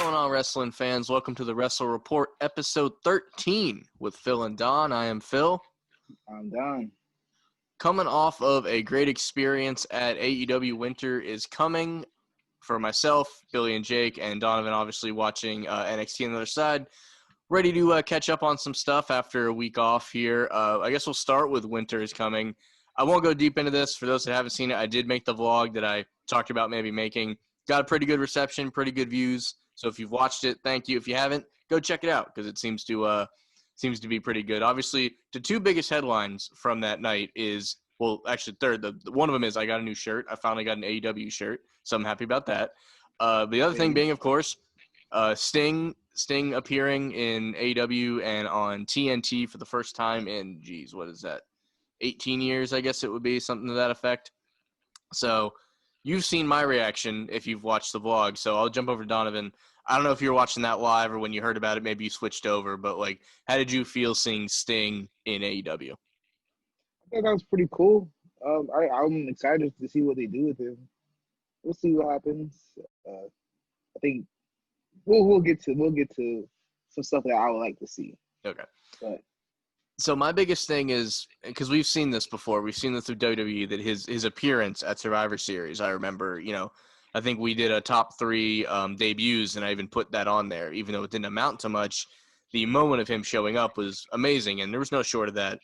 going on, wrestling fans? Welcome to the Wrestle Report, episode 13 with Phil and Don. I am Phil. I'm Don. Coming off of a great experience at AEW Winter is Coming for myself, Billy and Jake, and Donovan obviously watching NXT on the other side. Ready to catch up on some stuff after a week off here. I guess we'll start with Winter is Coming. I won't go deep into this. For those that haven't seen it, I did make the vlog that I talked about maybe making. Got a pretty good reception, pretty good views. So if you've watched it, thank you. If you haven't, go check it out because it seems to be pretty good. Obviously, the two biggest headlines from that night is, well, actually third. One of them is I got a new shirt. I finally got an AEW shirt, so I'm happy about that. The other thing being, of course, Sting appearing in AEW and on TNT for the first time in, 18 years, I guess it would be, something to that effect. So you've seen my reaction if you've watched the vlog, so I'll jump over to Donovan. I don't know if you were watching that live or when you heard about it, maybe you switched over, but, like, how did you feel seeing Sting in AEW? I thought that was pretty cool. I'm excited to see what they do with him. We'll see what happens. I think we'll get to some stuff that I would like to see. Okay. But so my biggest thing is, because we've seen this before, we've seen this with WWE, that his appearance at Survivor Series, I remember, I think we did a top 3 debuts, and I even put that on there, even though it didn't amount to much. The moment of him showing up was amazing, and there was no short of that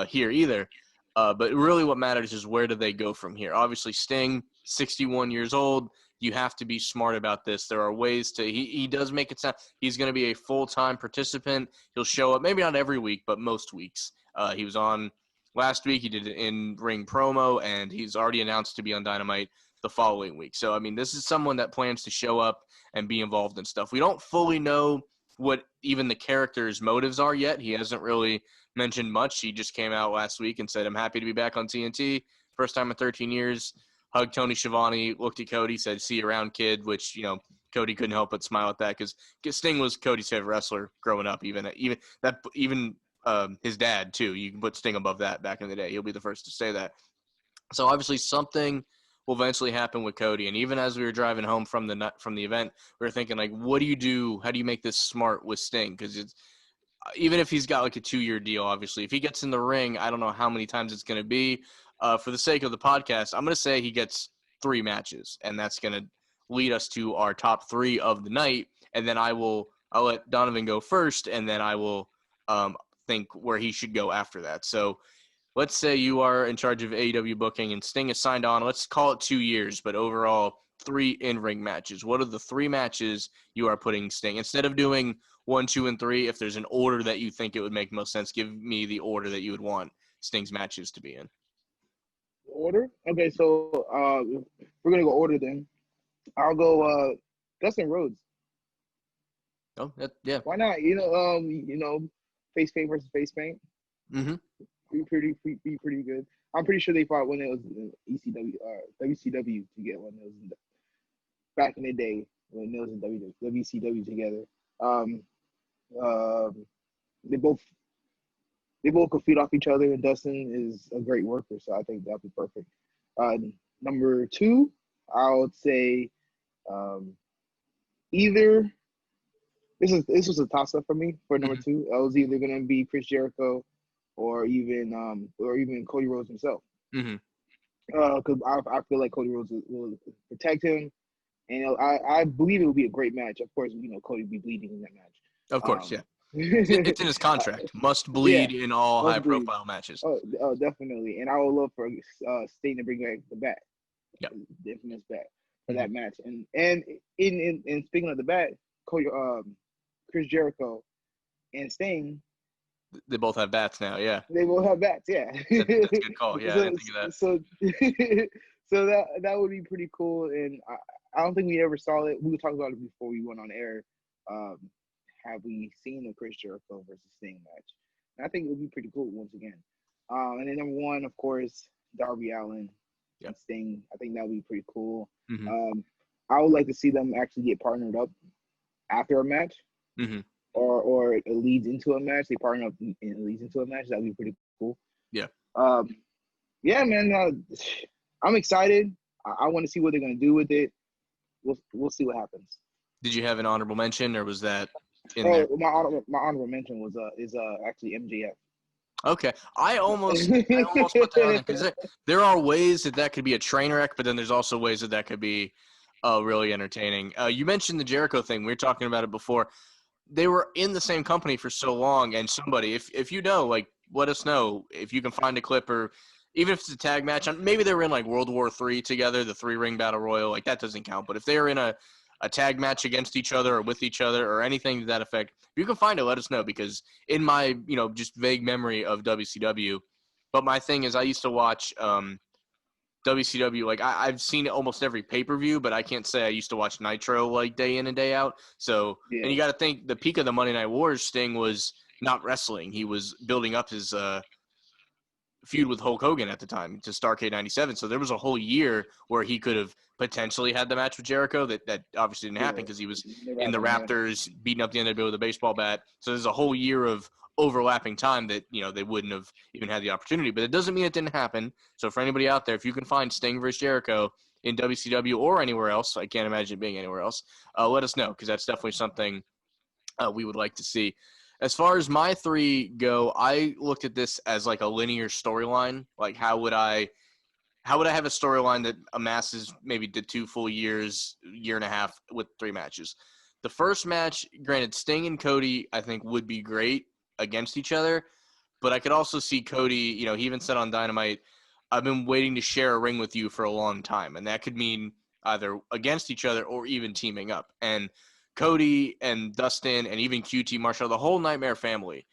here either. But really what matters is where do they go from here? Obviously, Sting, 61 years old. You have to be smart about this. There are ways to – he does make it sound – he's going to be a full-time participant. He'll show up, maybe not every week, but most weeks. He was on last week. He did an in-ring promo, and he's already announced to be on Dynamite the following week. So, I mean, this is someone that plans to show up and be involved in stuff. We don't fully know what even the character's motives are yet. He hasn't really mentioned much. He just came out last week and said, I'm happy to be back on TNT. First time in 13 years. Hugged Tony Schiavone, looked at Cody, said, see you around, kid, which, Cody couldn't help but smile at that because Sting was Cody's favorite wrestler growing up, even his dad, too. You can put Sting above that back in the day. He'll be the first to say that. So, obviously, something will eventually happen with Cody. And even as we were driving home from the event, we were thinking, like, what do you do? How do you make this smart with Sting? Because it's even if he's got, like, a 2-year deal, obviously. If he gets in the ring, I don't know how many times it's going to be. For the sake of the podcast, I'm going to say he gets 3 matches, and that's going to lead us to our top 3 of the night. And then I'll let Donovan go first, and then I will think where he should go after that. So let's say you are in charge of AEW booking, and Sting is signed on. Let's call it 2 years, but overall 3 in-ring matches. What are the 3 matches you are putting Sting? Instead of doing 1, 2, and 3, if there's an order that you think it would make most sense, give me the order that you would want Sting's matches to be in. order? Okay, so we're gonna go order then. I'll go Dustin Rhodes. Oh, yeah. Why not? Face paint versus face paint. Mm-hmm. Be pretty good. I'm pretty sure they fought when it was in WCW to get one. It was back in the day when it was in WCW together. They both could feed off each other, and Dustin is a great worker, so I think that'd be perfect. Number 2, I would say either this was a toss-up for me for number 2. I was either gonna be Chris Jericho or even Cody Rhodes himself. Mm-hmm. Because I feel like Cody Rhodes will protect him, and I believe it will be a great match. Of course, Cody will be bleeding in that match. Of course, yeah. It's in his contract. Must bleed in all high-profile matches. Oh, definitely. And I would love for Sting to bring back the bat. Yeah. The infamous bat for that match. And in speaking of the bat, Chris Jericho and Sting. They both have bats now, yeah. They both have bats, yeah. That's a good call. Yeah, I didn't think of that. So that would be pretty cool. And I don't think we ever saw it. We were talking about it before we went on air. Have we seen a Chris Jericho versus Sting match? And I think it would be pretty cool once again. And then number 1, of course, Darby Allin and Sting. I think that would be pretty cool. Mm-hmm. I would like to see them actually get partnered up after a match. Mm-hmm. Or it leads into a match. They partner up and it leads into a match. That would be pretty cool. Yeah. Yeah, man. I'm excited. I want to see what they're going to do with it. We'll see what happens. did you have an honorable mention, or was that in there? Oh, my honorable mention was is actually MJF. Okay, I almost put that on there because there are ways that could be a train wreck, but then there's also ways that could be really entertaining. You mentioned the Jericho thing. We were talking about it before. They were in the same company for so long, and somebody, if you know, like, let us know if you can find a clip, or even if it's a tag match. Maybe they were in like World War III together, the 3-ring battle royal, like that doesn't count. But if they were in a tag match against each other or with each other or anything to that effect, if you can find it, let us know, because in my just vague memory of WCW, but my thing is I used to watch WCW, like I've seen almost every pay-per-view, but I can't say I used to watch Nitro like day in and day out. So, Yeah. and you got to think the peak of the Monday Night Wars, Sting was not wrestling. He was building up his feud with Hulk Hogan at the time to Starrcade 97. So there was a whole year where he could have potentially had the match with Jericho that obviously didn't happen because he was in the Raptors beating up the NWO with a baseball bat. So there's a whole year of overlapping time that they wouldn't have even had the opportunity. But it doesn't mean it didn't happen. So for anybody out there, if you can find Sting versus Jericho in WCW or anywhere else, I can't imagine it being anywhere else, let us know, because that's definitely something we would like to see. As far as my 3 go, I looked at this as like a linear storyline. Like how would I have a storyline that amasses maybe the 2 full years, year and a half with 3 matches? The first match, granted, Sting and Cody, I think would be great against each other, but I could also see Cody, he even said on Dynamite, I've been waiting to share a ring with you for a long time. And that could mean either against each other or even teaming up. And Cody and Dustin and even QT Marshall, the whole Nightmare family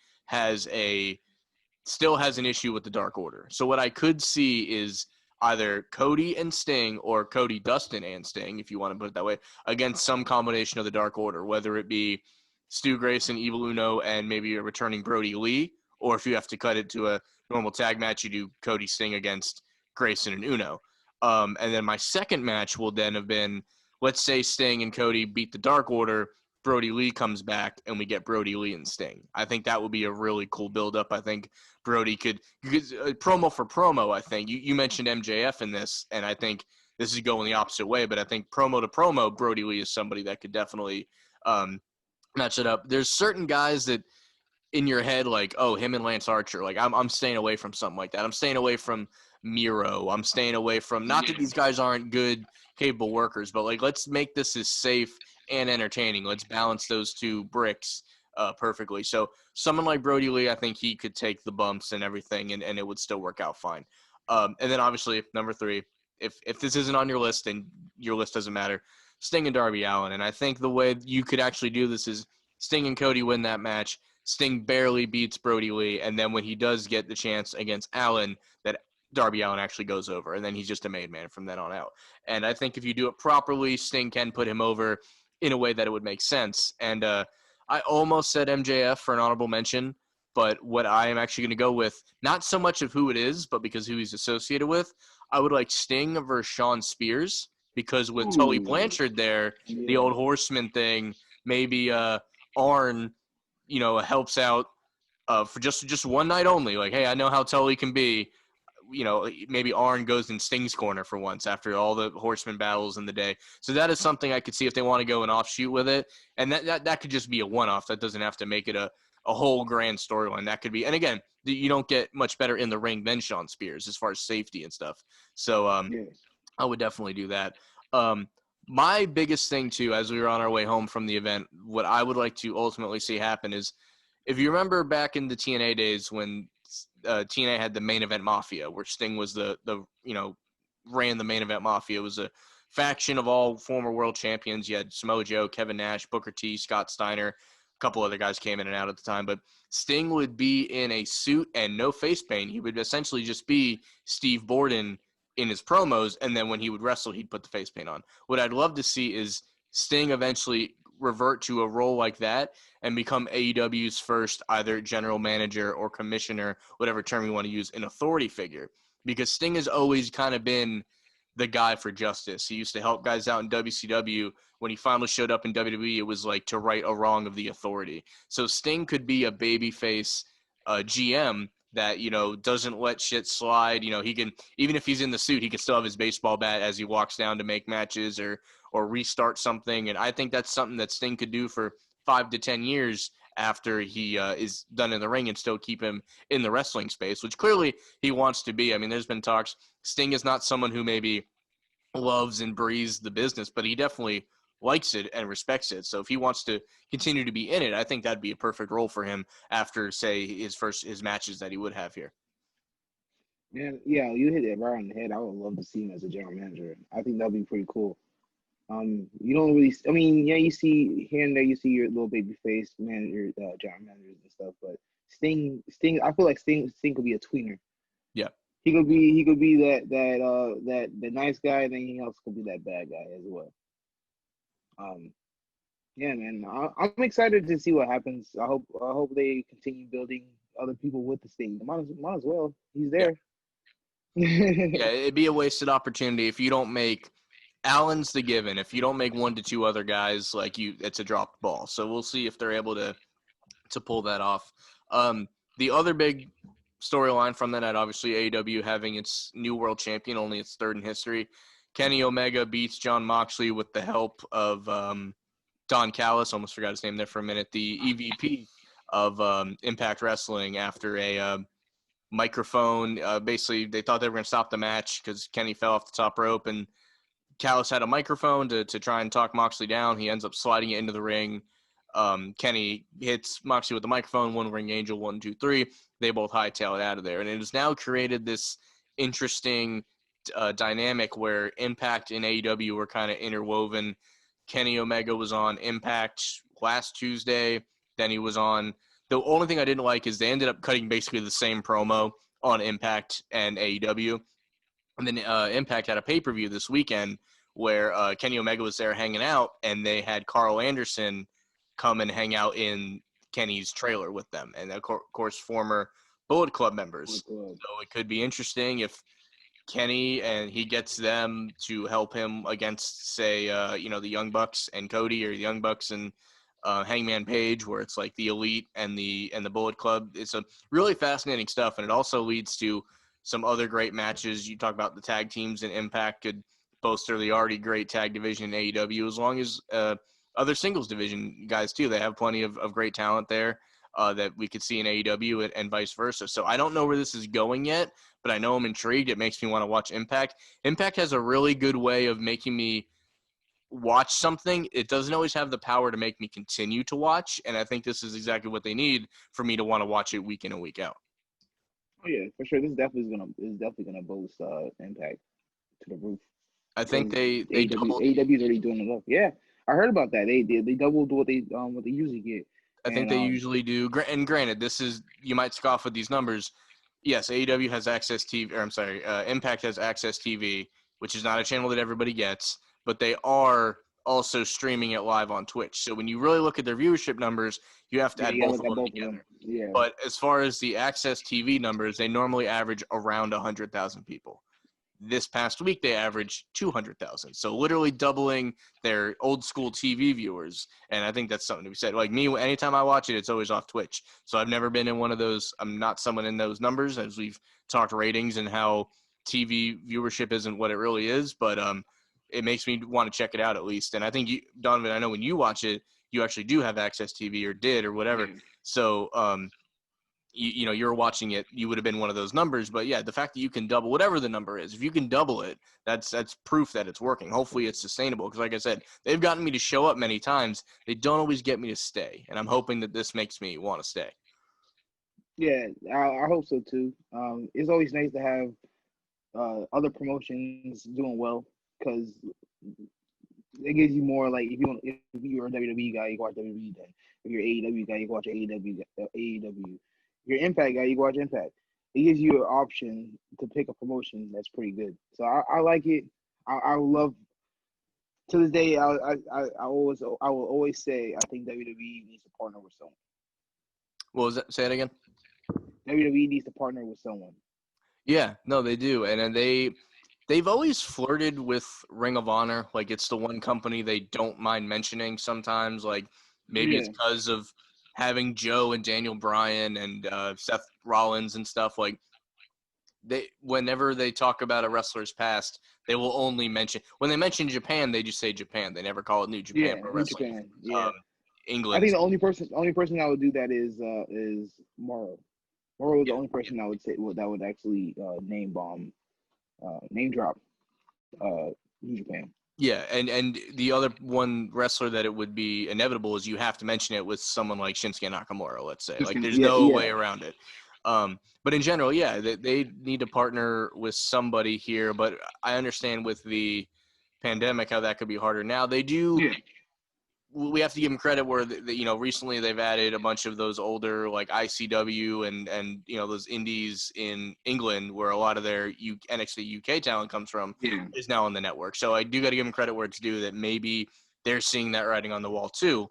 still has an issue with the Dark Order. So what I could see is either Cody and Sting, or Cody, Dustin, and Sting, if you want to put it that way, against some combination of the Dark Order, whether it be Stu Grayson, Evil Uno, and maybe a returning Brody Lee, or if you have to cut it to a normal tag match, you do Cody, Sting against Grayson and Uno. And then my second match will then have been, let's say Sting and Cody beat the Dark Order, Brody Lee comes back, and we get Brody Lee and Sting. I think that would be a really cool build-up. I think Brody could promo for promo, I think. You mentioned MJF in this, and I think this is going the opposite way, but I think promo to promo, Brody Lee is somebody that could definitely match it up. There's certain guys that in your head, like, oh, him and Lance Archer, like I'm staying away from something like that. I'm staying away from Miro. I'm staying away from, not that these guys aren't good, capable workers, but like, let's make this as safe and entertaining. Let's balance those 2 bricks perfectly. So someone like Brody Lee, I think he could take the bumps and everything, and it would still work out fine. And then obviously number 3, if this isn't on your list, and your list doesn't matter, Sting and Darby Allin. And I think the way you could actually do this is Sting and Cody win that match. Sting barely beats Brody Lee, and then when he does get the chance against Allin, that Darby Allin actually goes over, and then he's just a made man from then on out. And I think if you do it properly, Sting can put him over in a way that it would make sense. And I almost said MJF for an honorable mention, but what I am actually going to go with, not so much of who it is, but because who he's associated with, I would like Sting versus Shawn Spears, because with Tully Blanchard there, the old Horseman thing, maybe Arn, helps out for just one night only. Like, hey, I know how Tully can be. Maybe Arn goes in Sting's corner for once after all the Horseman battles in the day. So that is something I could see if they want to go an offshoot with it. And that could just be a one-off. That doesn't have to make it a whole grand storyline. That could be, and again, you don't get much better in the ring than Shawn Spears as far as safety and stuff. So I would definitely do that. My biggest thing, too, as we were on our way home from the event, what I would like to ultimately see happen is, if you remember back in the TNA days when TNA had the main event Mafia, where Sting was ran the main event Mafia. It was a faction of all former world champions. You had Samoa Joe, Kevin Nash, Booker T, Scott Steiner, a couple other guys came in and out at the time, but Sting would be in a suit and no face paint. He would essentially just be Steve Borden in his promos, and then when he would wrestle, he'd put the face paint on. What I'd love to see is Sting eventually revert to a role like that and become AEW's first either general manager or commissioner, whatever term you want to use, an authority figure. Because Sting has always kind of been the guy for justice. He used to help guys out in WCW. When he finally showed up in WWE, it was like to right a wrong of the authority. So Sting could be a babyface GM that, doesn't let shit slide. He can, even if he's in the suit, he can still have his baseball bat as he walks down to make matches or restart something. And I think that's something that Sting could do for 5 to 10 years after he is done in the ring and still keep him in the wrestling space, which clearly he wants to be. I mean, there's been talks. Sting is not someone who maybe loves and breathes the business, but he definitely likes it and respects it. So if he wants to continue to be in it, I think that'd be a perfect role for him after, say, his matches that he would have here. Yeah, you hit it right on the head. I would love to see him as a general manager. I think that'd be pretty cool. You don't really, I mean, yeah, you see here and there, you see your little baby face manager, general managers and stuff, but Sting, I feel like Sting could be a tweener. Yeah. He could be that the nice guy, and then he also could be that bad guy as well. Yeah, man, I'm excited to see what happens. I hope they continue building other people with the Sting. Might as well. He's there. Yeah, it'd be a wasted opportunity if you don't make Allen's the given. If you don't make 1 to 2 other guys, it's a dropped ball. So we'll see if they're able to pull that off. The other big storyline from that night, obviously AEW having its new world champion, only its 3rd in history. Kenny Omega beats Jon Moxley with the help of Don Callis, almost forgot his name there for a minute, the EVP of Impact Wrestling, after a microphone. Basically, they thought they were going to stop the match because Kenny fell off the top rope, and Callis had a microphone to try and talk Moxley down. He ends up sliding it into the ring. Kenny hits Moxley with the microphone, 1 ring angel, 1, 2, 3. They both hightail it out of there. And it has now created this interesting dynamic where Impact and AEW were kind of interwoven. Kenny Omega was on Impact last Tuesday. Then he was on – the only thing I didn't like is they ended up cutting basically the same promo on Impact and AEW. And then Impact had a pay-per-view this weekend where Kenny Omega was there hanging out, and they had Carl Anderson come and hang out in Kenny's trailer with them. And, of course, former Bullet Club members. So it could be interesting if Kenny and he gets them to help him against, say, the Young Bucks and Cody, or the Young Bucks and Hangman Page, where it's like the Elite and the Bullet Club. It's a really fascinating stuff, and it also leads to some other great matches. You talk about the tag teams, and Impact could bolster the already great tag division in AEW, as long as other singles division guys too. They have plenty of great talent there that we could see in AEW and vice versa. So I don't know where this is going yet, but I know I'm intrigued. It makes me want to watch Impact. Impact has a really good way of making me watch something. It doesn't always have the power to make me continue to watch, and I think this is exactly what they need for me to want to watch it week in and week out. Oh yeah, for sure. This is definitely gonna boost Impact to the roof. I think they doubled. AEW is already doing enough. Yeah, I heard about that. They doubled what they usually get. I think they usually do. And granted, this is, you might scoff with these numbers. Yes, AEW has Access TV, or I'm sorry, Impact has Access TV, which is not a channel that everybody gets, but they are also streaming it live on Twitch. So when you really look at their viewership numbers, you have to add both of them together. Yeah. But as far as the Access TV numbers, they normally average around 100,000 people. This past week, they averaged 200,000. So literally doubling their old school TV viewers. And I think that's something to be said. Like me, anytime I watch it, it's always off Twitch. So I've never been in one of those. I'm not someone in those numbers, as we've talked ratings and how TV viewership isn't what it really is. But it makes me want to check it out at least. And I think, Donovan, I know when you watch it, you actually do have Access TV, or did, or whatever. So you're watching it, you would have been one of those numbers. But yeah, the fact that you can double whatever the number is, if you can double it, that's proof that it's working. Hopefully it's sustainable, because like I said, they've gotten me to show up many times. They don't always get me to stay, and I'm hoping that this makes me want to stay. Yeah, I hope so too. It's always nice to have other promotions doing well, because it gives you more, like, if you're a WWE guy, you can watch WWE. Then if you're an AEW guy, you can watch AEW. If you're an Impact guy, you can watch Impact. It gives you an option to pick a promotion that's pretty good. So I like it. I would love, to this day, I will always say I think WWE needs to partner with someone. What was that? Say it again. WWE needs to partner with someone. Yeah, no, they do, and they've always flirted with Ring of Honor. Like, it's the one company they don't mind mentioning sometimes. Like, maybe it's because of having Joe and Daniel Bryan and Seth Rollins and stuff, like, whenever they talk about a wrestler's past, they will only mention, when they mention Japan, they just say Japan. They never call it New Japan Yeah, Pro New Wrestling. Japan. Yeah. I England. think the only person that would do that is Morrow. Morrow is the only Yeah. person I would say that would actually name drop New Japan. Yeah, and the other one wrestler that it would be inevitable is you have to mention it with someone like Shinsuke Nakamura, let's say. Like, there's no way around it. But in general, yeah, they need to partner with somebody here. But I understand with the pandemic how that could be harder. Now, they do. Yeah. We have to give them credit where recently they've added a bunch of those older like ICW and those indies in England where a lot of their NXT UK talent comes from is now on the network. So I do got to give them credit where it's due that maybe they're seeing that writing on the wall too,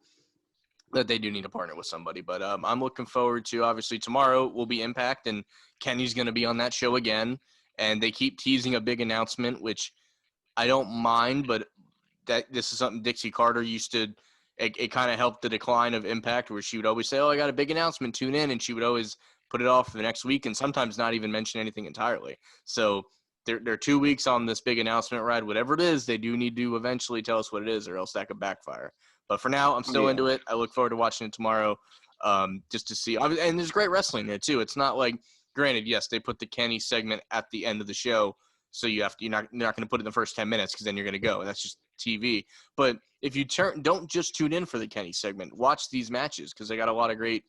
that they do need to partner with somebody. But I'm looking forward to, obviously tomorrow will be Impact and Kenny's going to be on that show again, and they keep teasing a big announcement, which I don't mind, but that this is something Dixie Carter used to. It kind of helped the decline of Impact, where she would always say, "Oh, I got a big announcement. Tune in," and she would always put it off for the next week, and sometimes not even mention anything entirely. So they're 2 weeks on this big announcement ride. Whatever it is, they do need to eventually tell us what it is, or else that could backfire. But for now, I'm still into it. I look forward to watching it tomorrow, just to see. And there's great wrestling there too. It's not like, granted, yes, they put the Kenny segment at the end of the show. So you're not going to put it in the first 10 minutes because then you're going to go. That's just TV. But if you don't just tune in for the Kenny segment, watch these matches because they got a lot of great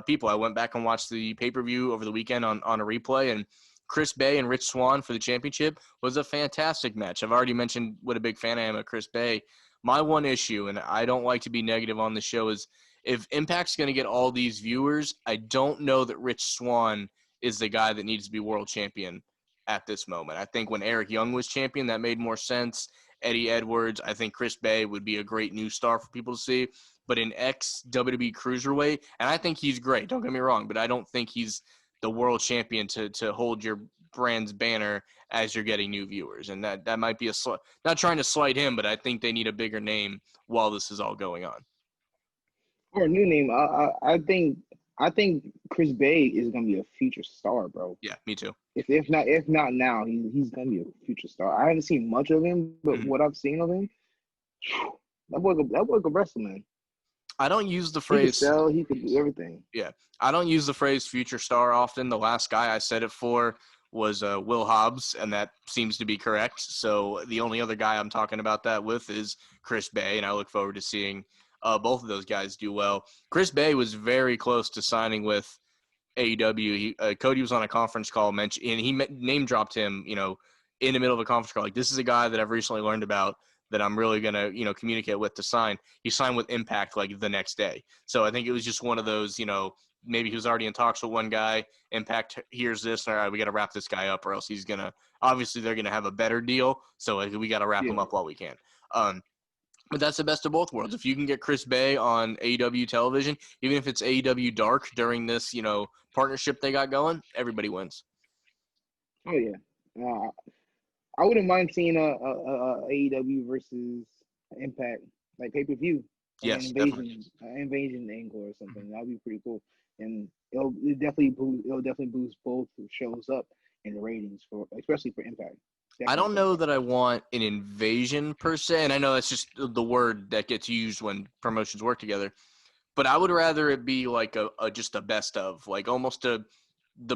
people. I went back and watched the pay-per-view over the weekend on a replay, and Chris Bay and Rich Swann for the championship was a fantastic match. I've already mentioned what a big fan I am of Chris Bay. My one issue, and I don't like to be negative on the show, is if Impact's going to get all these viewers, I don't know that Rich Swann is the guy that needs to be world champion at this moment. I think when Eric Young was champion, that made more sense. Eddie Edwards, I think Chris Bay would be a great new star for people to see. But in ex-WWE Cruiserweight, and I think he's great, don't get me wrong, but I don't think he's the world champion to hold your brand's banner as you're getting new viewers. And that might be not trying to slight him, but I think they need a bigger name while this is all going on. Or a new name. I think Chris Bay is gonna be a future star, bro. Yeah, me too. If not now, he's gonna be a future star. I haven't seen much of him, but what I've seen of him, that boy could wrestle, man. I don't use the He phrase. could sell. He could do everything. Yeah, I don't use the phrase future star often. The last guy I said it for was Will Hobbs, and that seems to be correct. So the only other guy I'm talking about that with is Chris Bay, and I look forward to seeing both of those guys do well. Chris Bay was very close to signing with AEW. Cody was on a conference call, and he name dropped him, in the middle of a conference call. Like, this is a guy that I've recently learned about that I'm really going to, communicate with to sign. He signed with Impact like the next day. So I think it was just one of those, maybe he was already in talks with one guy. Impact hears this, all right, we got to wrap this guy up or else he's going to, obviously they're going to have a better deal. So we got to wrap him up while we can. But that's the best of both worlds. If you can get Chris Bay on AEW television, even if it's AEW Dark during this, partnership they got going, everybody wins. Oh yeah, I wouldn't mind seeing a AEW versus Impact like pay-per-view, like yes, an invasion angle or something. That'd be pretty cool, and it'll definitely boost both shows up in the ratings especially for Impact. Definitely. I don't know that I want an invasion per se, and I know that's just the word that gets used when promotions work together. But I would rather it be like just a best of, like almost the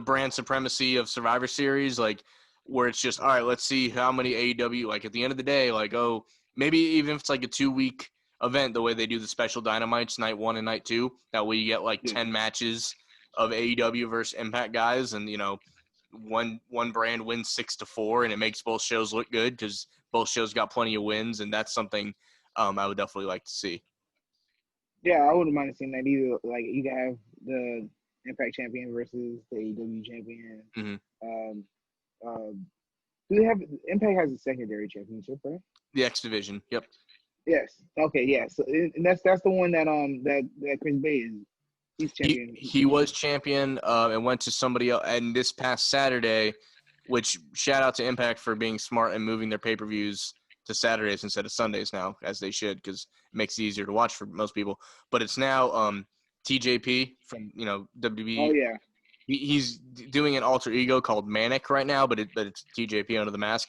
brand supremacy of Survivor Series, like where it's just, all right, let's see how many AEW, like at the end of the day, like, oh, maybe even if it's like a 2-week event, the way they do the special Dynamites night 1 and night 2, that way you get like 10 matches of AEW versus Impact guys, and one brand wins 6-4, and it makes both shows look good because both shows got plenty of wins, and that's something I would definitely like to see. Yeah, I wouldn't mind seeing that either. Like, you can have the Impact champion versus the AEW champion. Do they have Impact has a secondary championship, right? The X Division. Yep. Yes. Okay. Yeah. So and that's the one that Chris Bay is. He's champion. He was champion and went to somebody else. And this past Saturday, which shout out to Impact for being smart and moving their pay-per-views to Saturdays instead of Sundays now, as they should, because it makes it easier to watch for most people. But it's now TJP from WWE. Oh yeah. He's doing an alter ego called Manic right now, but it's TJP under the mask.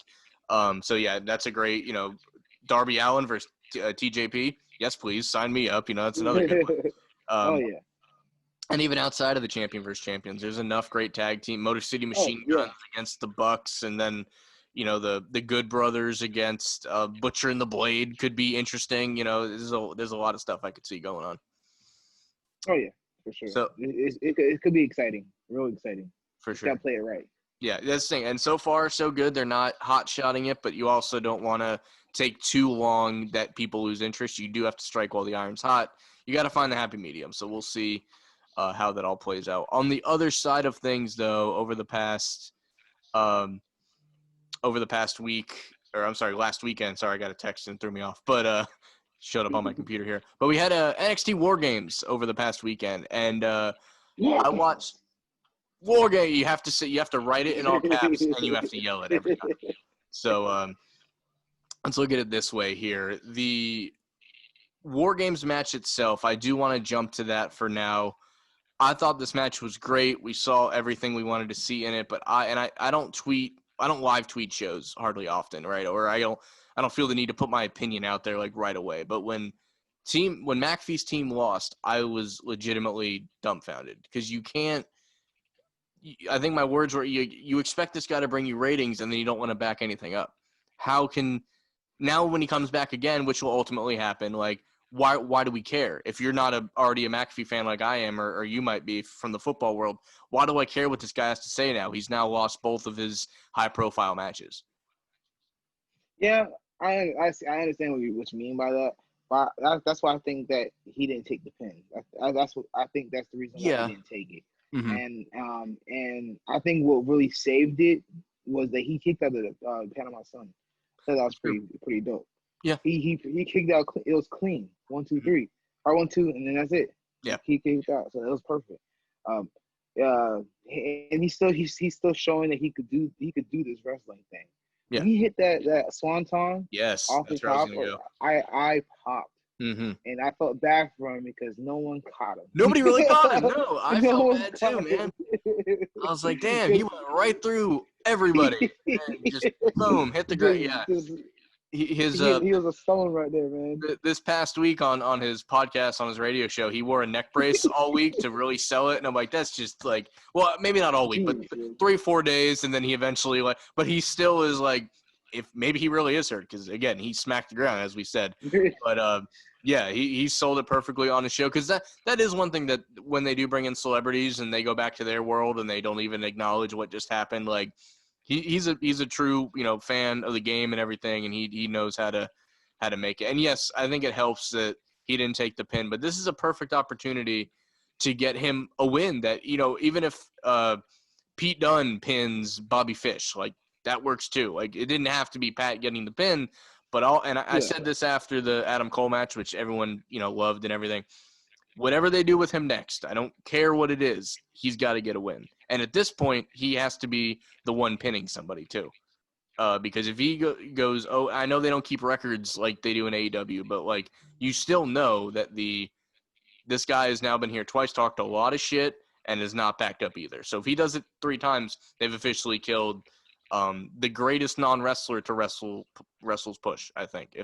So yeah, that's a great Darby Allin versus TJP. Yes, please sign me up. That's another good one. Oh Um, yeah. and even outside of the champion versus champions, there's enough great tag team. Motor City Oh Machine yeah. Guns against the Bucks, and then the Good Brothers against Butcher and the Blade could be interesting. There's a lot of stuff I could see going on. Oh yeah, for sure. So It could be exciting, real exciting. for Just sure. gotta play it right. Yeah, that's the thing. And so far, so good. They're not hot-shotting it, but you also don't want to take too long that people lose interest. You do have to strike while the iron's hot. You got to find the happy medium. So we'll see how that all plays out. On the other side of things, though, over the past week, or I'm sorry, last weekend. Sorry, I got a text and threw me off. But showed up on my computer here. But we had NXT WAR Games over the past weekend, and I watched War Game. You have to write it in all caps, and you have to yell it every time. So let's look at it this way here. The War Games match itself, I do want to jump to that for now. I thought this match was great. We saw everything we wanted to see in it, but I don't live tweet shows hardly often, right? Or I don't feel the need to put my opinion out there like right away. But when McAfee's team lost, I was legitimately dumbfounded because you can't. I think my words were you expect this guy to bring you ratings and then you don't want to back anything up. How can now when he comes back again, which will ultimately happen, like why do we care? If you're not already a McAfee fan like I am, or you might be from the football world, why do I care what this guy has to say now? He's now lost both of his high-profile matches. Yeah, I understand what you mean by that. But that's why I think that he didn't take the pin. That's what I think. That's the reason why he didn't take it. Mm-hmm. And I think what really saved it was that he kicked out of the Panama Sun. So that was pretty dope. Yeah. He kicked out. It was clean. 1, 2, 3, or 1, 2, and then that's it. Yeah. He kicked out, so it was perfect. And he's still showing that he could do this wrestling thing. Yeah. When he hit that swanton, yes, off the top, I popped. Mm-hmm. And I felt bad for him because no one caught him. Nobody really caught him. No, I felt bad too, man. I was like, damn, he went right through everybody. And just boom, hit the ground. Yeah. He was a stone right there, man. This past week on his podcast, on his radio show, he wore a neck brace all week to really sell it. And I'm like, that's just like, well, maybe not all week, but 3-4 days. And then he eventually but he still is like, if maybe he really is hurt because again, he smacked the ground, as we said. But yeah, he sold it perfectly on his show because that is one thing that when they do bring in celebrities and they go back to their world and they don't even acknowledge what just happened, like he's a true fan of the game and everything, and he knows how to make it. And yes, I think it helps that he didn't take the pin, but this is a perfect opportunity to get him a win. That even if Pete Dunne pins Bobby Fish, like that works too. Like it didn't have to be Pat getting the pin. But I said this after the Adam Cole match, which everyone loved and everything. Whatever they do with him next, I don't care what it is. He's got to get a win, and at this point, he has to be the one pinning somebody too. Because if he goes, I know they don't keep records like they do in AEW, but like you still know that this guy has now been here twice, talked a lot of shit, and is not backed up either. So if he does it 3 times, they've officially killed the greatest non-wrestler to Wrestle's push, I think.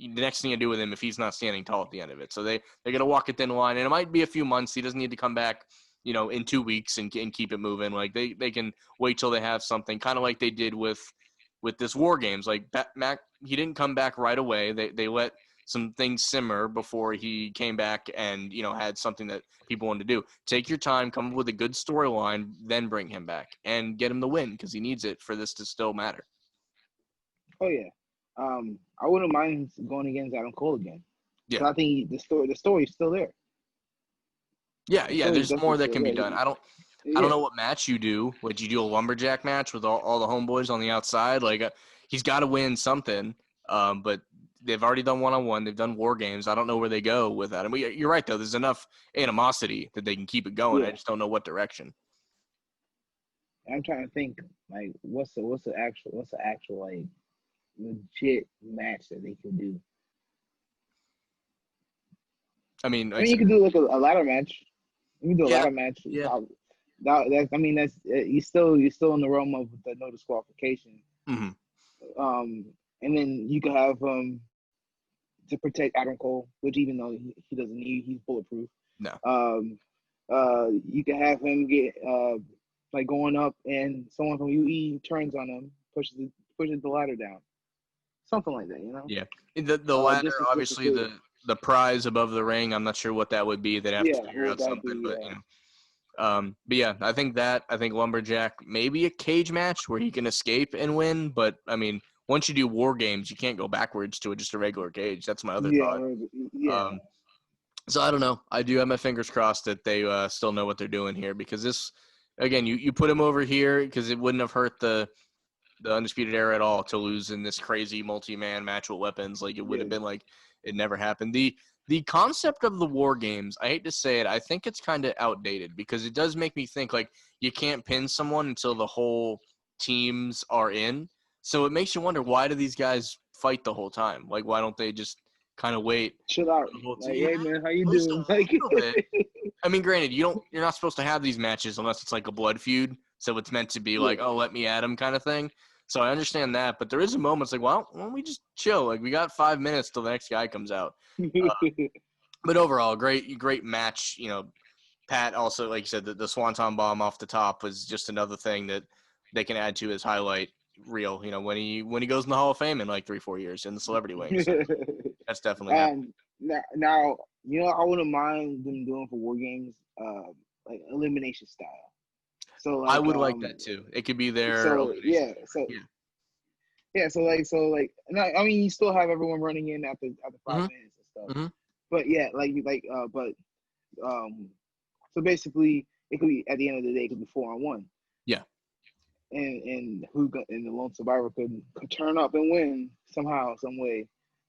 The next thing you do with him, if he's not standing tall at the end of it. So they're going to walk a thin line, and it might be a few months. He doesn't need to come back, in 2 weeks and keep it moving. Like they can wait till they have something, kind of like they did with this War Games. Like Mac, he didn't come back right away. They let some things simmer before he came back and had something that people wanted to do. Take your time, come up with a good storyline, then bring him back and get him the win because he needs it for this to still matter. Oh yeah, I wouldn't mind going against Adam Cole again. Yeah, I think the story is still there. Yeah. There's more that can be done. I don't know what match you do. Would you do a lumberjack match with all the homeboys on the outside? Like he's got to win something. But they've already done one-on-one. They've done War Games. I don't know where they go with that. I mean, you're right though. There's enough animosity that they can keep it going. I just don't know what direction. I'm trying to think like what's the actual like legit match that they can do. I mean, I mean, you could do like a ladder match. You can do a yeah, ladder match. yeah. That's you're still in the realm of the no disqualification. Hmm. And then you could have to protect Adam Cole, which even though he doesn't need, he's bulletproof. No. You could have him get like going up, and someone from UE turns on him, pushes the ladder down, something like that, you know? Yeah. The ladder, Just to switch it obviously, to, the prize above the ring. I'm not sure what that would be. They'd have to yeah, figure what would out that something, be? but Yeah. but yeah, I think Lumberjack, maybe a cage match where he can escape and win. But I mean, once you do War Games, you can't go backwards to just a regular cage. That's my other thought. Yeah. Um, so I don't know. I do have my fingers crossed that they still know what they're doing here, because this, again, you put him over here because it wouldn't have hurt the Undisputed Era at all to lose in this crazy multi-man match with weapons. Like, it would have Yeah. been like it never happened. The concept of the War Games, I hate to say it, I think it's kind of outdated, because it does make me think like you can't pin someone until the whole teams are in. So it makes you wonder, why do these guys fight the whole time? Like, why don't they just kind of wait Chill out. for the whole Like, team? hey man, how you Just a doing? Like, little bit. I mean, granted, you're not supposed to have these matches unless it's like a blood feud. So it's meant to be yeah. like, oh, let me at him kind of thing. So I understand that, but there is a moment it's like, well, why don't we just chill? Like, we got 5 minutes till the next guy comes out. But overall, great match. You know, Pat also, like you said, the Swanton Bomb off the top was just another thing that they can add to his highlight reel. You know, when he goes in the Hall of Fame in like 3-4 years in the celebrity wing. So that's definitely happening. Now, you know, I wouldn't mind them doing for War Games, like elimination style. So I like, would like that too. It could be their so elimination. yeah, Yeah. and I mean, you still have everyone running in after 5 minutes and stuff. Mm-hmm. But yeah, um, so basically, it could be at the end of the day, it could be 4-on-1. Yeah. And the lone survivor could turn up and win somehow, some way.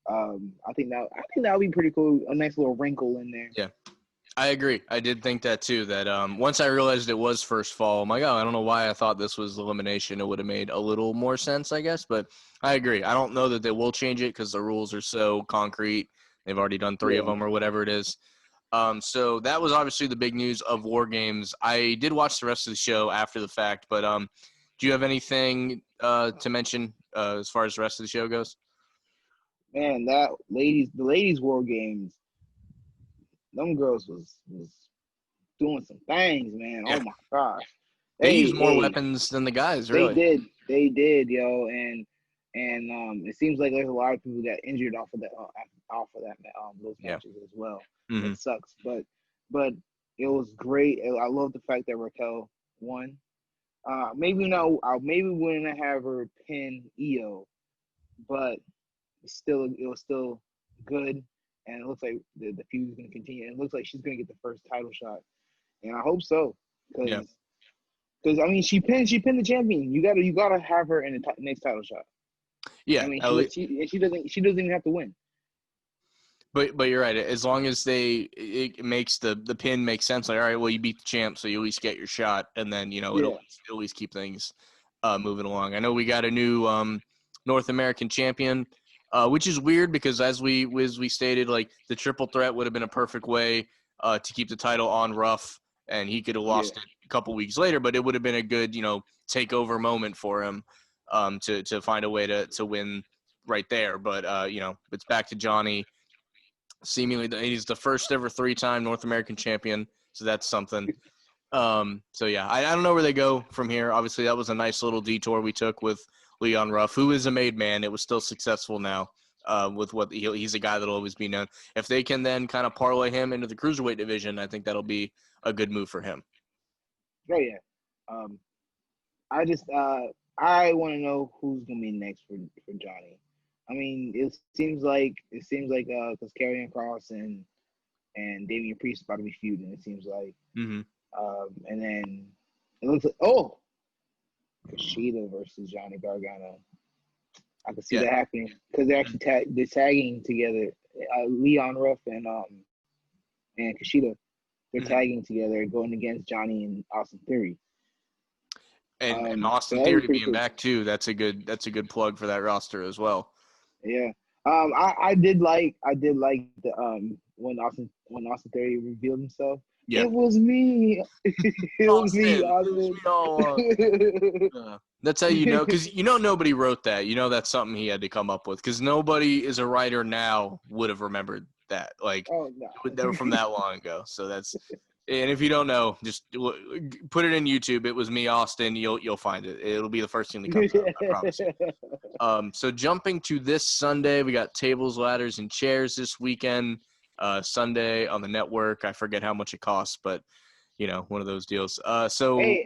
I think that would be pretty cool. A nice little wrinkle in there. Yeah. I agree. I did think that too, that once I realized it was first fall, I'm like, oh, I don't know why I thought this was elimination. It would have made a little more sense, I guess. But I agree. I don't know that they will change it because the rules are so concrete. They've already done 3 of Yeah. them or whatever it is. So that was obviously the big news of War Games. I did watch the rest of the show after the fact, but do you have anything to mention as far as the rest of the show goes? Man, the ladies' War Games, them girls was doing some things, man. Yeah. Oh my gosh. They use more weapons than the guys, really. They did, yo, and it seems like there's a lot of people that injured off of those matches as well. Mm-hmm. It sucks, but it was great. I love the fact that Raquel won. Maybe maybe wouldn't have her pin Io, but it was still good, and it looks like the feud is going to continue. And it looks like she's going to get the first title shot, and I hope so, because I mean she pinned the champion. You gotta have her in the next title shot. Yeah, I mean she doesn't even have to win. But you're right. As long as it makes the pin make sense. Like, all right, well, you beat the champ, so you at least get your shot, and then it'll at least keep things moving along. I know we got a new North American champion, which is weird because as we stated, like the triple threat would have been a perfect way to keep the title on Ruff, and he could have lost it a couple weeks later, but it would have been a good takeover moment for him to find a way to win right there. But it's back to Johnny. Seemingly, he's the first ever 3-time North American champion, so that's something. So yeah, I don't know where they go from here. Obviously, that was a nice little detour we took with Leon Ruff, who is a made man. It was still successful now with what he's a guy that'll always be known. If they can then kind of parlay him into the cruiserweight division, I think that'll be a good move for him. Oh yeah, I just I want to know who's gonna be next for Johnny. I mean, it seems like because Karrion Kross and Damian Priest about to be feuding. It seems like, Mm-hmm. And then it looks like Kushida versus Johnny Gargano. I can see that happening because they're actually they're tagging together. Leon Ruff and Kushida, they're tagging together, going against Johnny and Austin Theory. And Austin Theory being back too. That's a good plug for that roster as well. Yeah. I did like the Austin Theory revealed himself. Yeah. It was me. It was me, Austin. It was me all along. That's how you know, because nobody wrote that. That's something he had to come up with, because nobody is a writer now would have remembered that. Like, Oh no. they were from that long ago. So that's, and if you don't know, just put it in YouTube. It was me, Austin. You'll find it. It'll be the first thing that comes up. I promise you. So jumping to this Sunday, we got tables, ladders, and chairs this weekend. Sunday on the network. I forget how much it costs, but one of those deals. So hey,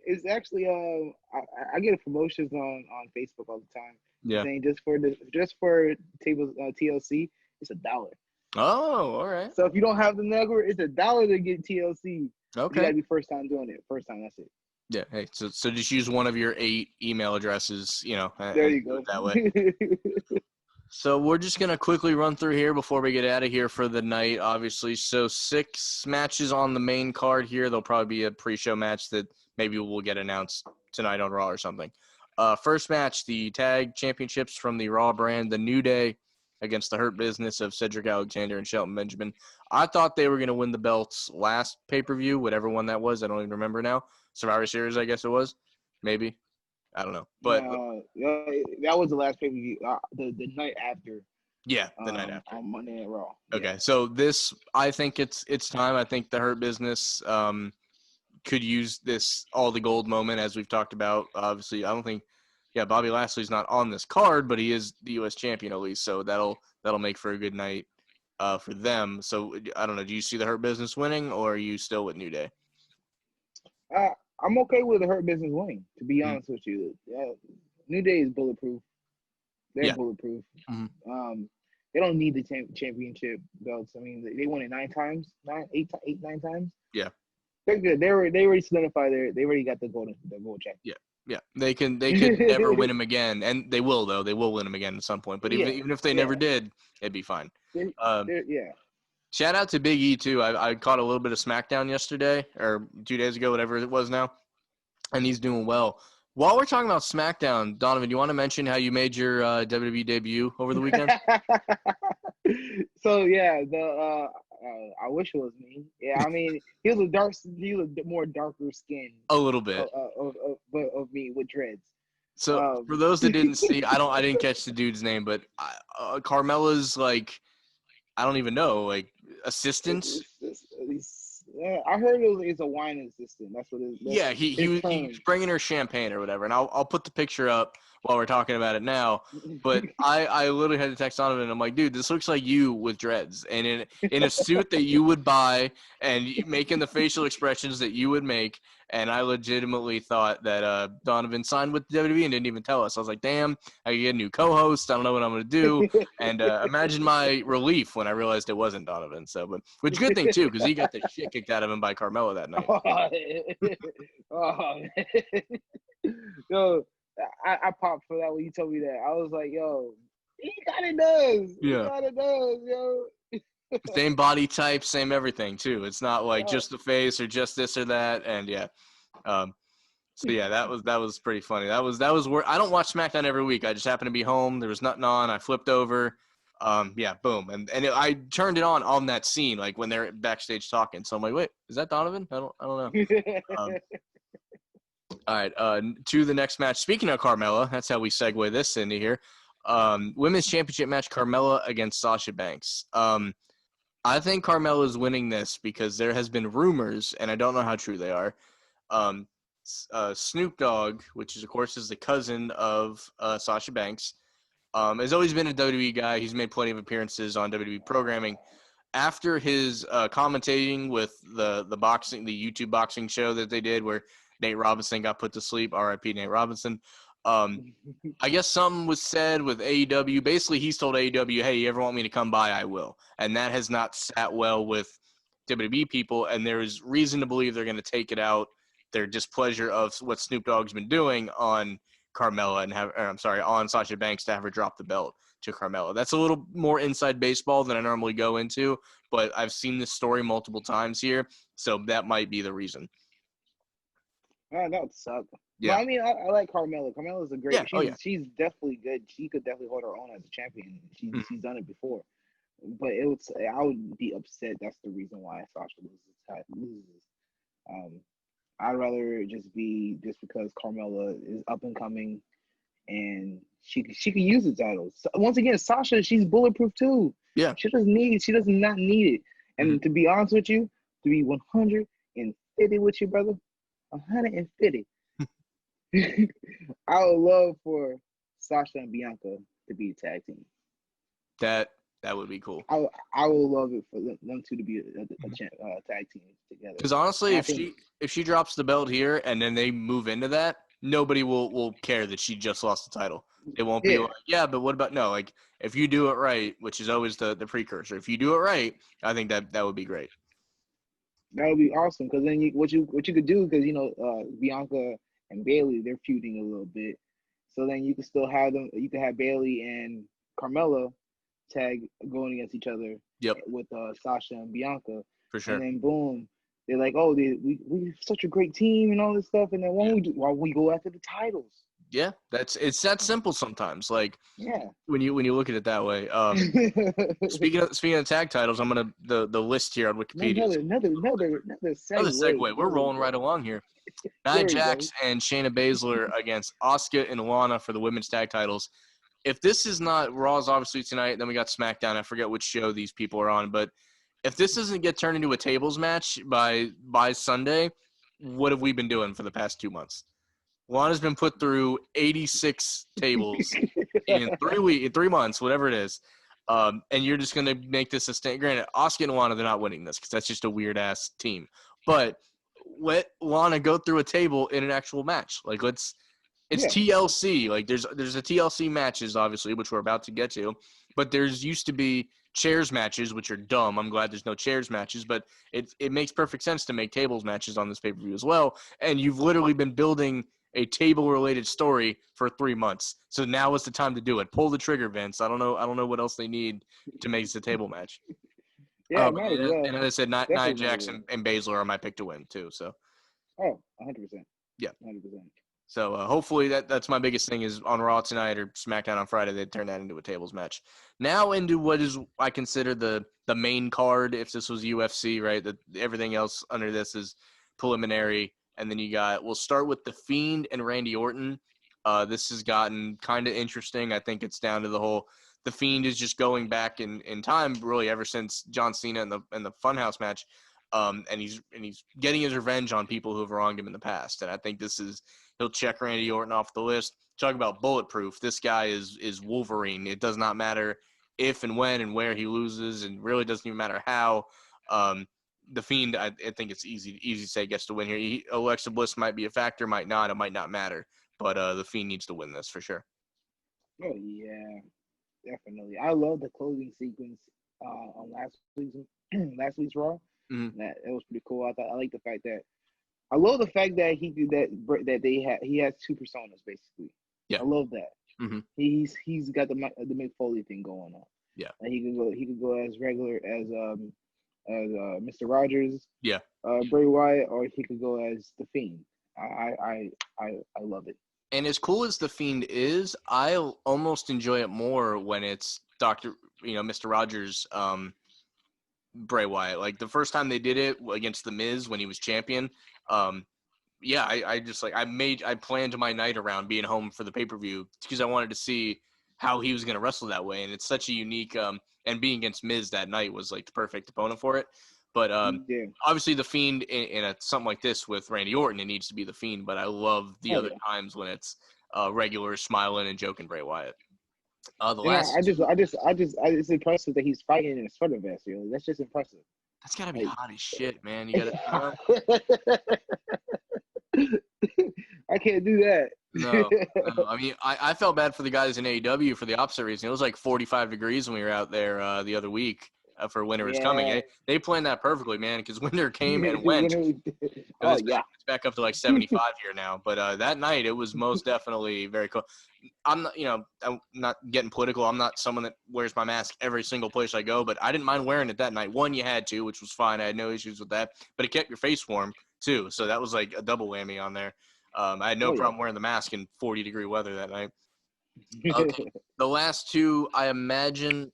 it's actually I get promotions on Facebook all the time. Yeah. Saying just for tables TLC, it's $1. Oh, all right. So if you don't have the network, it's $1 to get TLC. Okay. You gotta be first time doing it. First time, that's it. Yeah. Hey, so just use one of your 8 email addresses. There you go. That way. So we're just going to quickly run through here before we get out of here for the night, obviously. So 6 matches on the main card here. There'll probably be a pre-show match that maybe will get announced tonight on Raw or something. First match, the tag championships from the Raw brand, the New Day against the Hurt Business of Cedric Alexander and Shelton Benjamin. I thought they were going to win the belts last pay-per-view, whatever one that was. I don't even remember now. Survivor Series, I guess it was. Maybe. I don't know, but that was the last pay-per-view. The night after. Yeah, the night after on Monday Night Raw. Okay, yeah. So this, I think it's time. I think the Hurt Business could use this all the gold moment, as we've talked about. Obviously, I don't think, Bobby Lashley's not on this card, but he is the U.S. champion at least, so that'll make for a good night for them. So I don't know. Do you see the Hurt Business winning, or are you still with New Day? I'm okay with the Hurt Business winning, to be honest with you. New Day is bulletproof. They're bulletproof. Mm-hmm. They don't need the championship belts. I mean, they won it 9 times, 9 times. Yeah, they're good. They already solidified they already got the gold check. Yeah. They could never win them again, and they will though. They will win them again at some point. But even if they never did, it'd be fine. Shout out to Big E too. I caught a little bit of SmackDown yesterday or 2 days ago, whatever it was now, and he's doing well. While we're talking about SmackDown, Donovan, do you want to mention how you made your WWE debut over the weekend? So I wish it was me. Yeah, I mean, he was more darker skin. A little bit of me with dreads. So for those that didn't see, I didn't catch the dude's name, but Carmella's like, I don't even know, like assistant. I heard it's a wine assistant. That's what it is. Yeah, he was bringing her champagne or whatever, and I'll put the picture up while we're talking about it now. But I literally had to text Donovan, and I'm like, dude, this looks like you with dreads and in a suit that you would buy and making the facial expressions that you would make. And I legitimately thought that Donovan signed with WWE and didn't even tell us. I was like, damn, I get a new co-host. I don't know what I'm going to do. And imagine my relief when I realized it wasn't Donovan. So, but which good thing, too, because he got the shit kicked out of him by Carmella that night. Oh, man. Yo, I popped for that when you told me that. I was like, yo, he kind of does. Yeah. He kind of does, yo. Same body type, same everything too. It's not like just the face or just this or that. And that was pretty funny. That was where I don't watch SmackDown every week. I just happened to be home. There was nothing on. I flipped over. Boom. And I turned it on that scene, like when they're backstage talking. So I'm like, wait, is that Donovan? I don't know. All right. To the next match. Speaking of Carmella, that's how we segue this into here. Women's Championship match, Carmella against Sasha Banks. I think Carmella is winning this because there has been rumors, and I don't know how true they are. Snoop Dogg, which is, of course, is the cousin of Sasha Banks, has always been a WWE guy. He's made plenty of appearances on WWE programming. After his commentating with the YouTube boxing show that they did where Nate Robinson got put to sleep, RIP Nate Robinson, I guess something was said with AEW. Basically, he's told AEW, hey, you ever want me to come by, I will. And that has not sat well with WWE people, and there is reason to believe they're going to take it out, their displeasure of what Snoop Dogg's been doing on Carmella on Sasha Banks to have her drop the belt to Carmella. That's a little more inside baseball than I normally go into, but I've seen this story multiple times here, so that might be the reason. That would suck. Yeah. But I mean, I like Carmella. Carmella's a great. Yeah. She's definitely good. She could definitely hold her own as a champion. She's done it before. but I would be upset. That's the reason why Sasha loses. Um, I'd rather it just be just because Carmella is up and coming and she can use the title. So, once again, Sasha, she's bulletproof too. Yeah. She does not need it. And to be honest with you, to be 150 with you, brother, 150. I would love for Sasha and Bianca to be a tag team. That would be cool. I would love it for them two to be a tag team together. Because honestly, if she drops the belt here and then they move into that, nobody will care that she just lost the title. It won't be like, yeah, but what about no? Like if you do it right, which is always the precursor. If you do it right, I think that would be great. That would be awesome because then what you could do because Bianca and Bailey, they're feuding a little bit, so then you can still have them. You can have Bailey and Carmella tag going against each other. Yep. With Sasha and Bianca. For sure. And then boom, they're like, oh, we're such a great team and all this stuff. And then why we go after the titles? Yeah, it's that simple sometimes. Like when you look at it that way. Speaking of tag titles, I'm gonna the list here on Wikipedia. Another segue. We're rolling right along here. Nia Jax and Shayna Baszler against Asuka and Lana for the women's tag titles. If this is not Raw's obviously tonight, then we got SmackDown. I forget which show these people are on, but if this doesn't get turned into a tables match by Sunday, what have we been doing for the past 2 months? Lana's been put through 86 tables in 3 months, whatever it is. And you're just going to make this a stand. Granted, Asuka and Lana, they're not winning this because that's just a weird-ass team. But let Lana go through a table in an actual match. Like, it's TLC. Like, there's a TLC matches, obviously, which we're about to get to. But there's used to be chairs matches, which are dumb. I'm glad there's no chairs matches. But it makes perfect sense to make tables matches on this pay-per-view as well. And you've literally been building – a table-related story for 3 months. So now is the time to do it. Pull the trigger, Vince. I don't know what else they need to make this a table match. Yeah, and as I said, Nia Jax and Baszler are my pick to win too. So. Oh, 100%. Yeah. 100%. So hopefully that's my biggest thing is on Raw tonight or SmackDown on Friday they turn that into a tables match. Now into what is I consider the main card. If this was UFC, right? Everything else under this is preliminary. And then we'll start with The Fiend and Randy Orton. This has gotten kind of interesting. I think it's down to The Fiend is just going back in time, really, ever since John Cena in the Funhouse match. And he's getting his revenge on people who have wronged him in the past. And I think he'll check Randy Orton off the list. Talk about bulletproof. This guy is Wolverine. It does not matter if and when and where he loses, and really doesn't even matter how. The Fiend, I think it's easy to say gets to win here. Alexa Bliss might be a factor, might not. It might not matter. But The Fiend needs to win this for sure. Oh, yeah, definitely. I love the closing sequence on last week's Raw. Mm-hmm. That it was pretty cool. I like the fact that I love the fact that he did that he has two personas basically. Yeah, I love that. Mm-hmm. He's got the Mick Foley thing going on. Yeah, and he could go as regular as Mr. Rogers. Yeah, Bray Wyatt, or he could go as the Fiend. I love it. And as cool as The Fiend is, I almost enjoy it more when it's Mr. Rogers, Bray Wyatt. Like the first time they did it against The Miz when he was champion. I planned my night around being home for the pay-per-view because I wanted to see how he was going to wrestle that way. And it's such a unique, and being against Miz that night was like the perfect opponent for it. But obviously The Fiend in something like this with Randy Orton, it needs to be The Fiend. But I love the other times when it's regular smiling and joking Bray Wyatt. It's impressive that he's fighting in a sweater vest. Really, that's just impressive. That's gotta be hot as shit, man. You gotta. I can't do that. No. I mean, I felt bad for the guys in AEW for the opposite reason. It was like 45 degrees when we were out there the other week for Winter is Coming. They planned that perfectly, man, because winter came and went. It's back up to like 75 here now. But that night, it was most definitely very cool. I'm not getting political. I'm not someone that wears my mask every single place I go, but I didn't mind wearing it that night. One, you had to, which was fine. I had no issues with that. But it kept your face warm, too. So that was like a double whammy on there. I had no problem wearing the mask in 40-degree weather that night. Okay. The last two, I imagine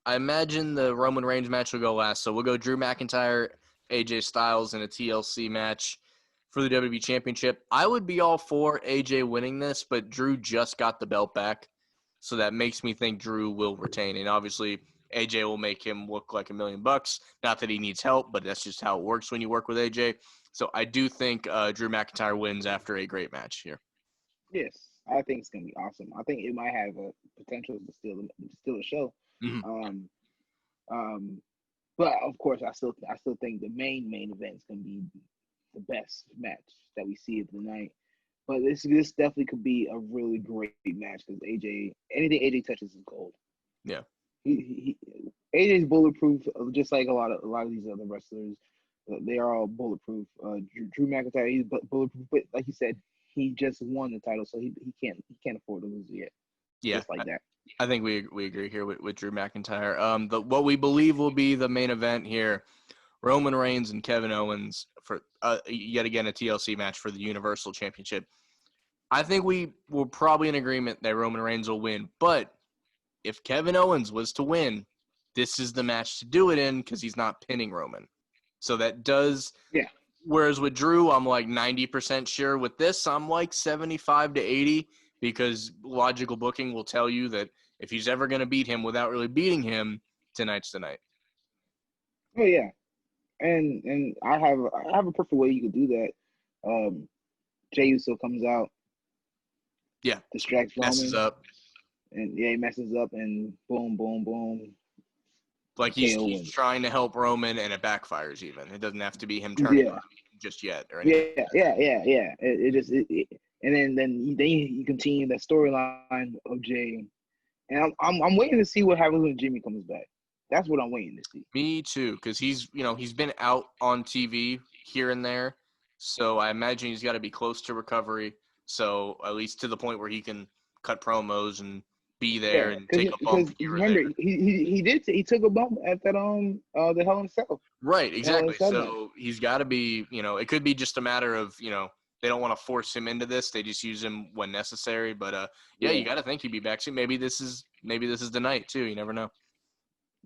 I imagine the Roman Reigns match will go last. So we'll go Drew McIntyre, AJ Styles in a TLC match for the WWE Championship. I would be all for AJ winning this, but Drew just got the belt back. So that makes me think Drew will retain. And obviously, AJ will make him look like $1 million. Not that he needs help, but that's just how it works when you work with AJ. So I do think Drew McIntyre wins after a great match here. Yes, I think it's gonna be awesome. I think it might have a potential to steal the show. Mm-hmm. Um, but of course, I still think the main event is gonna be the best match that we see of the night. But this definitely could be a really great match because anything AJ touches is gold. Yeah, AJ's bulletproof, just like a lot of these other wrestlers. They are all bulletproof. Drew McIntyre, he's bulletproof, but like you said, he just won the title, so he can't afford to lose it yet. Yeah, just like that. I think we agree here with Drew McIntyre. What we believe will be the main event here, Roman Reigns and Kevin Owens for yet again a TLC match for the Universal Championship. I think we were probably in agreement that Roman Reigns will win, but if Kevin Owens was to win, this is the match to do it in because he's not pinning Roman. So that does – yeah. Whereas with Drew, I'm like 90% sure. With this, I'm like 75 to 80 because logical booking will tell you that if he's ever going to beat him without really beating him, tonight's the night. Oh, yeah. And I have a perfect way you could do that. Jey Uso comes out. Yeah. Distracts Roman. Messes up. And he messes up and boom, boom, boom. Like he's trying to help Roman and it backfires even. It doesn't have to be him turning on just yet or anything. Yeah. And then you continue that storyline of Jey. And I'm waiting to see what happens when Jimmy comes back. That's what I'm waiting to see. Me too, because he's been out on TV here and there. So I imagine he's got to be close to recovery. So at least to the point where he can cut promos and be there and take a bump here or there. He took a bump at that the Hell in a Cell. Right, exactly. So he's got to be, it could be just a matter of, they don't want to force him into this. They just use him when necessary. But you got to think he'd be back soon. Maybe this is the night too. You never know.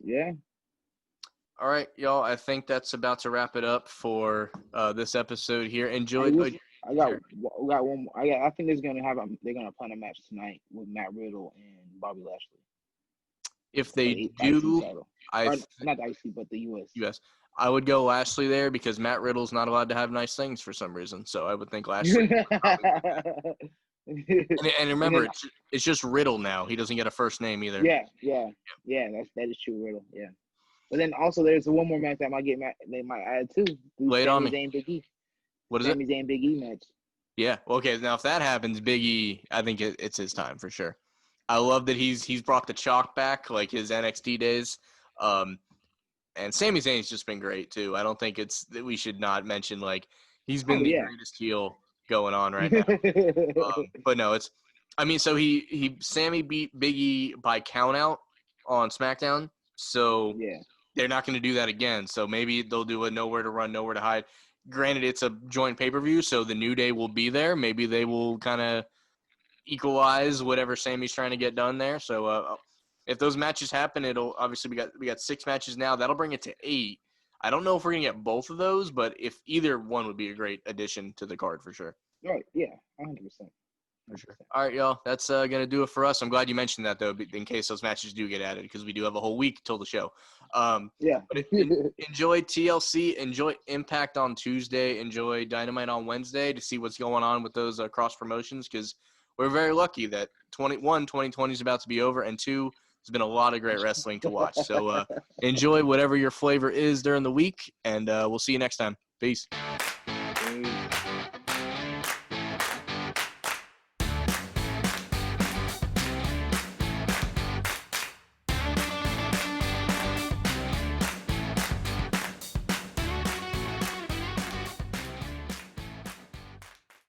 Yeah. All right, y'all. I think that's about to wrap it up for this episode here. Enjoy. I got one more. I think they're gonna plan a match tonight with Matt Riddle and Bobby Lashley. If they do, not the IC, but the US. I would go Lashley there because Matt Riddle's not allowed to have nice things for some reason. So I would think Lashley. and remember, it's just Riddle now. He doesn't get a first name either. Yeah. That is true, Riddle. Yeah. But then also there's one more match that they might add too. Lay it on me. Big E. What is it? Sami Zayn Big E match. Yeah. Okay. Now if that happens, Big E, I think it's his time for sure. I love that he's brought the chalk back like his NXT days. And Sami Zayn's just been great too. I don't think it's that we should not mention like he's been the greatest heel going on right now. But no, so Sami beat Big E by count out on SmackDown. So they're not going to do that again. So maybe they'll do a nowhere to run, nowhere to hide. Granted, it's a joint pay-per-view, so the New Day will be there. Maybe they will kind of equalize whatever Sammy's trying to get done there. So if those matches happen, it'll obviously we got 6 matches now. That'll bring it to 8. I don't know if we're going to get both of those, but if either one would be a great addition to the card for sure. Right, yeah, 100%. For sure. All right, y'all. That's going to do it for us. I'm glad you mentioned that, though, in case those matches do get added, because we do have a whole week till the show. But enjoy TLC. Enjoy Impact on Tuesday. Enjoy Dynamite on Wednesday to see what's going on with those cross promotions, because we're very lucky that 2020 is about to be over, and 2, there's been a lot of great wrestling to watch. So enjoy whatever your flavor is during the week, and we'll see you next time. Peace.